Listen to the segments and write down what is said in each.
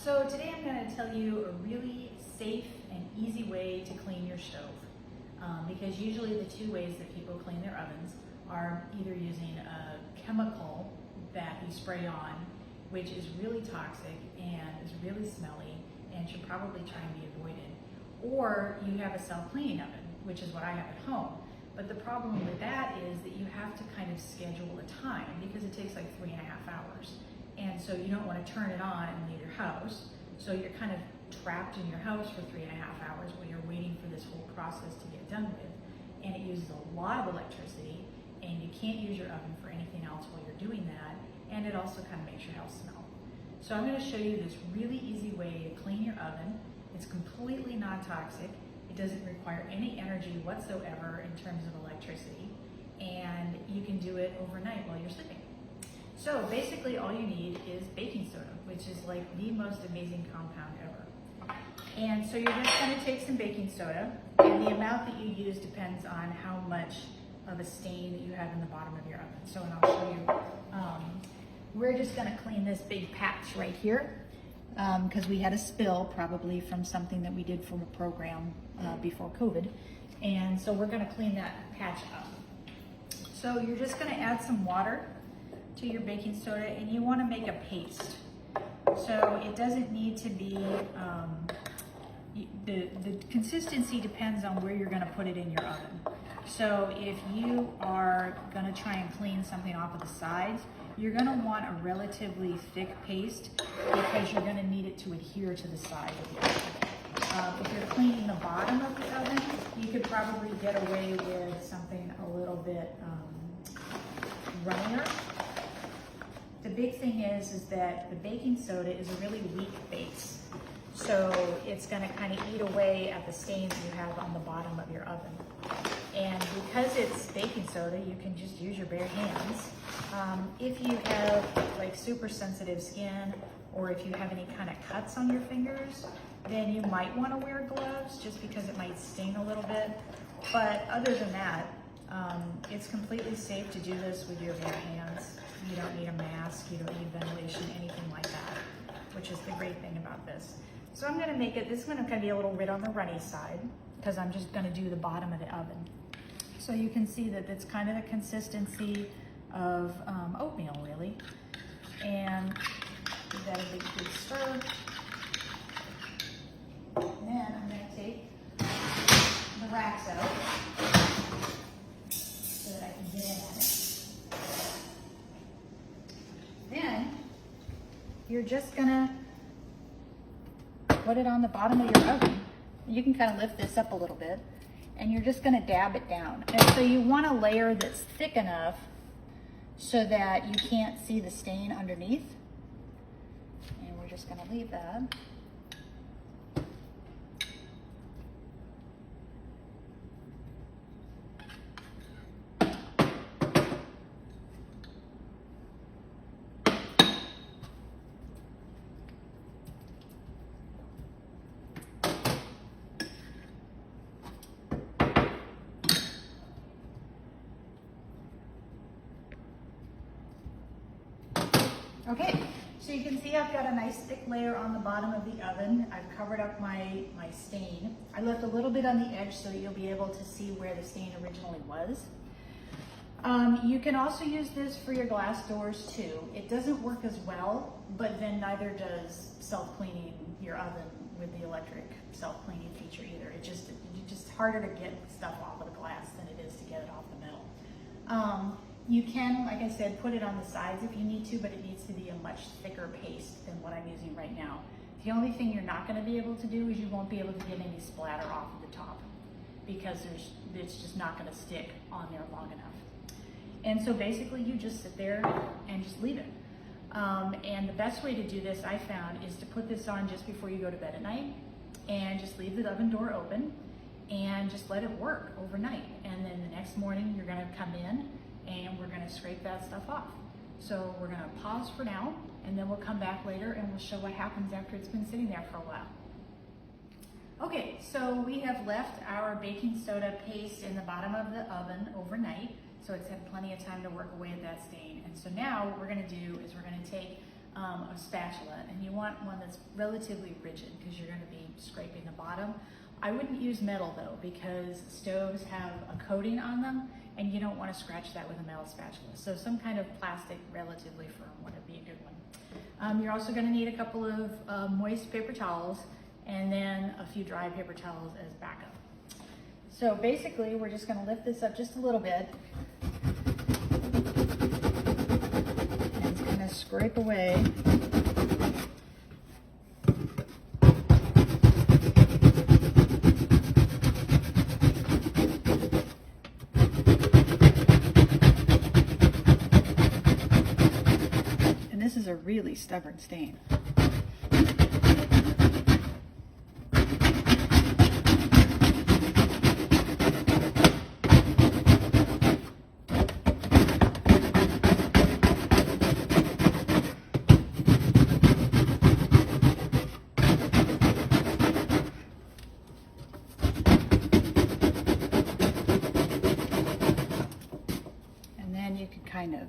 So today I'm going to tell you a really safe and easy way to clean your stove. Because usually the two ways that people clean their ovens are either using a chemical that you spray on, which is really toxic and is really smelly and should probably try and be avoided, or you have a self-cleaning oven, which is what I have at home. But the problem with that is that you have to kind of schedule a time because it takes like 3.5 hours. And so you don't want to turn it on and leave your house. So you're kind of trapped in your house for 3.5 hours while you're waiting for this whole process to get done with. And it uses a lot of electricity, and you can't use your oven for anything else while you're doing that. And it also kind of makes your house smell. So I'm going to show you this really easy way to clean your oven. It's completely non-toxic. It doesn't require any energy whatsoever in terms of electricity. And you can do it overnight while you're sleeping. So basically all you need is baking soda, which is like the most amazing compound ever. And so you're just going to take some baking soda, and the amount that you use depends on how much of a stain that you have in the bottom of your oven. So, and I'll show you, we're just going to clean this big patch right here because we had a spill probably from something that we did from a program before COVID. And so we're going to clean that patch up. So you're just going to add some water to your baking soda, and you want to make a paste. So it doesn't need to be, the consistency depends on where you're going to put it in your oven. So if you are going to try and clean something off of the sides, you're going to want a relatively thick paste because you're going to need it to adhere to the side of the oven. If you're cleaning the bottom of the oven, you could probably get away with something a little bit runnier. The big thing is that the baking soda is a really weak base. So it's going to kind of eat away at the stains you have on the bottom of your oven. And because it's baking soda, you can just use your bare hands. If you have like super sensitive skin, or if you have any kind of cuts on your fingers, then you might want to wear gloves just because it might sting a little bit. But other than that, it's completely safe to do this with your bare hands. You don't need a mask, you don't need ventilation, anything like that, which is the great thing about this. So I'm gonna make it, this is gonna kind of be a little bit on the runny side because I'm just gonna do the bottom of the oven. So you can see that it's kind of the consistency of oatmeal really. And give that a big stir. And then I'm gonna take the racks out so that I can get in on it. Then you're just gonna put it on the bottom of your oven. You can kind of lift this up a little bit, and you're just gonna dab it down. And so you want a layer that's thick enough so that you can't see the stain underneath. And we're just gonna leave that. Okay, so you can see I've got a nice thick layer on the bottom of the oven. I've covered up my stain. I left a little bit on the edge so you'll be able to see where the stain originally was. You can also use this for your glass doors too. It doesn't work as well, but then neither does self-cleaning your oven with the electric self-cleaning feature either. It's just harder to get stuff off of the glass than it is to get it off the metal. You can, like I said, put it on the sides if you need to, but it needs to be a much thicker paste than what I'm using right now. The only thing you're not going to be able to do is you won't be able to get any splatter off of the top because it's just not going to stick on there long enough. And so basically you just sit there and just leave it. And the best way to do this, I found, is to put this on just before you go to bed at night and just leave the oven door open and just let it work overnight. And then the next morning you're going to come in and we're going to scrape that stuff off. So we're going to pause for now, and then we'll come back later and we'll show what happens after it's been sitting there for a while. Okay, so we have left our baking soda paste in the bottom of the oven overnight, so it's had plenty of time to work away at that stain. And so now what we're going to do is we're going to take a spatula, and you want one that's relatively rigid because you're going to be scraping the bottom. I wouldn't use metal though, because stoves have a coating on them and you don't want to scratch that with a metal spatula. So some kind of plastic, relatively firm, would be a good one. You're also going to need a couple of moist paper towels and then a few dry paper towels as backup. So basically, we're just going to lift this up just a little bit and it's going to scrape away. This is a really stubborn stain. And then you can kind of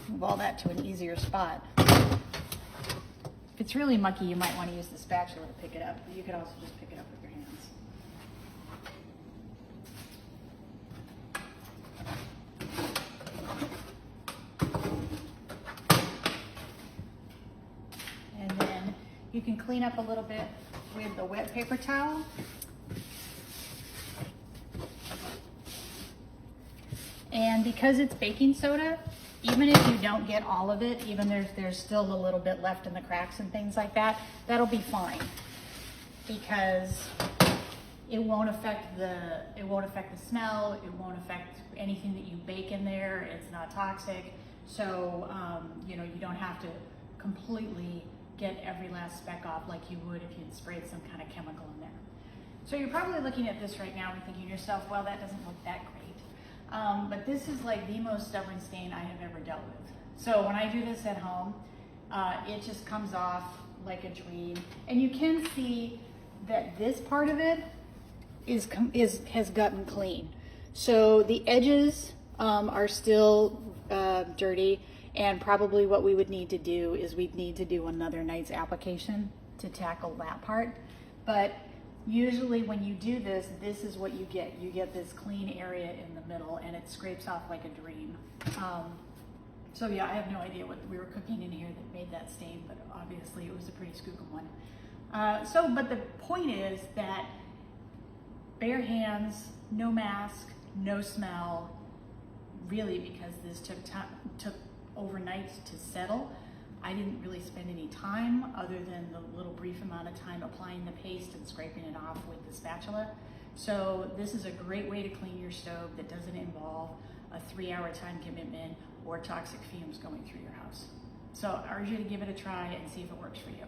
move all that to an easier spot. If it's really mucky, you might want to use the spatula to pick it up, but you could also just pick it up with your hands. And then you can clean up a little bit with the wet paper towel. And because it's baking soda, even if you don't get all of it, even there's still a little bit left in the cracks and things like that, that'll be fine, because it won't affect the smell, it won't affect anything that you bake in there. It's not toxic, so you know, you don't have to completely get every last speck off like you would if you'd sprayed some kind of chemical in there. So you're probably looking at this right now and thinking to yourself, well, that doesn't look that great. But this is like the most stubborn stain I have ever dealt with. So when I do this at home, it just comes off like a dream. And you can see that this part of it has gotten clean. So the edges are still dirty, and probably what we would need to do is we'd need to do another night's application to tackle that part. But usually when you do this, this is what you get. You get this clean area in the middle and it scrapes off like a dream. So yeah, I have no idea what we were cooking in here that made that stain, but obviously it was a pretty skookum one. But the point is that bare hands, no mask, no smell, really, because this took overnight to settle. I didn't really spend any time other than the little brief amount of time applying the paste and scraping it off with the spatula. So this is a great way to clean your stove that doesn't involve a 3-hour time commitment or toxic fumes going through your house. So I urge you to give it a try and see if it works for you.